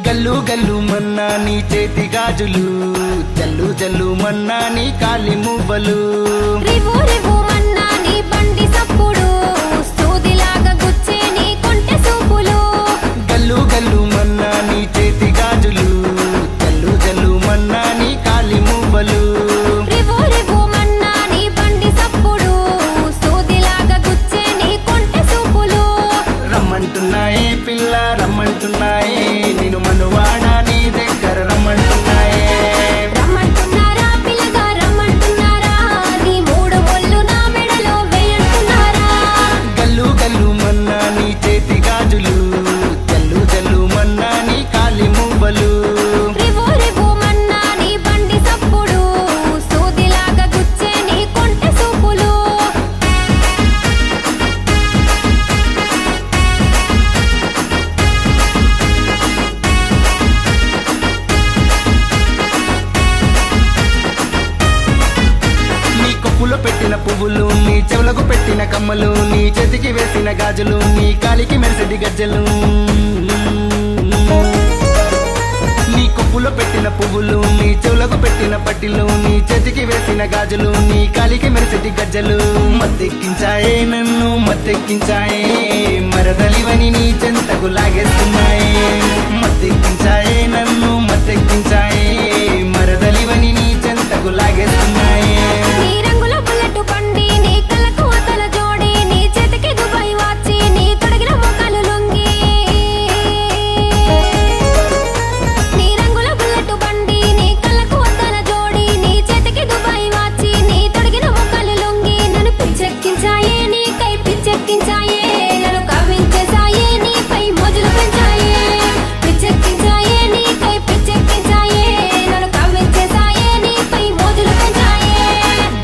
గల్లు గల్లు మన్నా నీ చేతి గాజులు, జల్లు జల్లు మన్నా నీ కాలి మువ్వలు. రివు రివు మన్నా నీ బండి సప్పుడు, సూదిలాగా గుచ్చే నీ కొంటె సూపులు. గల్లు గల్లు మన్నా నీ చేతి గాజులు, జల్లు జల్లు మన్నా నీ కాలి మువ్వలు. రివు రివు మన్నా నీ బండి సప్పుడు, సూదిలాగా గుచ్చే నీ కొంటె సూపులు. రమ్మంటున్నాయే పిల్ల రమ్మంటున్నాయే, నేను మనువాడా నీ దగ్గర రమ్మంటున్నాయే. రమ్మంటున్నారా పిల్లగా రమ్మంటున్నారా, నీ మూడు ముళ్ళు నా మెడలో వేయంటున్నారా. గల్లు గల్లు మన్నా నీ చేతి గాజులు, జల్లు జల్లు మన్నా నీ కాలి మువ్వలు. రివు రివు మన్నా నీ బండి సప్పుడు, సూదిలాగా గుచ్చే నీ కొంటె సూపులు. నీ కొప్పులో పెట్టిన పువ్వులు, నీ చెవులకు పెట్టిన కమ్మలు, నీ చేతికి వేసిన గాజులు, నీ కాలికి మెరిసెది గజ్జలు. నీ కొప్పులో పెట్టిన పువ్వులు, నీ చెవులకు పెట్టిన పట్టిలు, నీ చేతికి వేసిన గాజులు, నీ కాలికి మెరిసెది గజ్జలు. మత్తెక్కించాయే నన్ను మత్తెక్కించాయే, మరదలివని నీ చెంతకు లాగేస్తున్నాయే. మత్తెక్కించాయే నన్ను మత్తెక్కించాయే, మరదలివని నీ చెంతకు లాగేస్తున్నాయే. నీ రంగుల బుల్లెట్ బండి, నీ కళ్ళకు అతల జోడి, నీ చేతికి దుబాయ్ వాచి, నీ తొడిగిన మొక్కలు లొంగి. నీ రంగుల బుల్లెట్ బండి, నీ కళ్ళకు అతల జోడి, నీ చేతికి దుబాయ్ వాచి, నీ తొడిగిన మొక్కలు లొంగి. నన్ను పిచ్చెక్కించాయే నీకై పిచ్చెక్కించాయే, నన్ను కవ్వించేసాయే నీపై మోజులు పెంచాయే. పిచ్చెక్కించాయే నీకై పిచ్చెక్కించాయే, నన్ను కవ్వించేసాయే నీపై మోజులు పెంచాయే.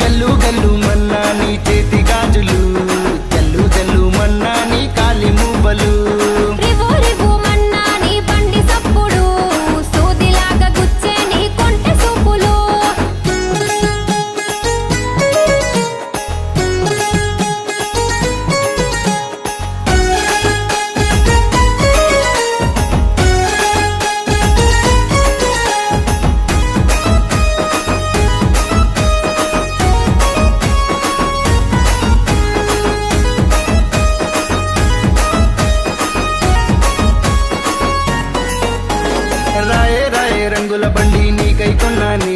గల్లు గల్లు మన్నా నీ చేతి గాజులు, జల్లు జల్లు మన్నా నీ కాలి మువ్వలు. రివు రివు మన్నా నీ బండి సప్పుడు, సూదిలాగా గుచ్చే నీ కొంటె సూపులు. రాయే రాయే రంగుల బండి నీకై కొన్నానే,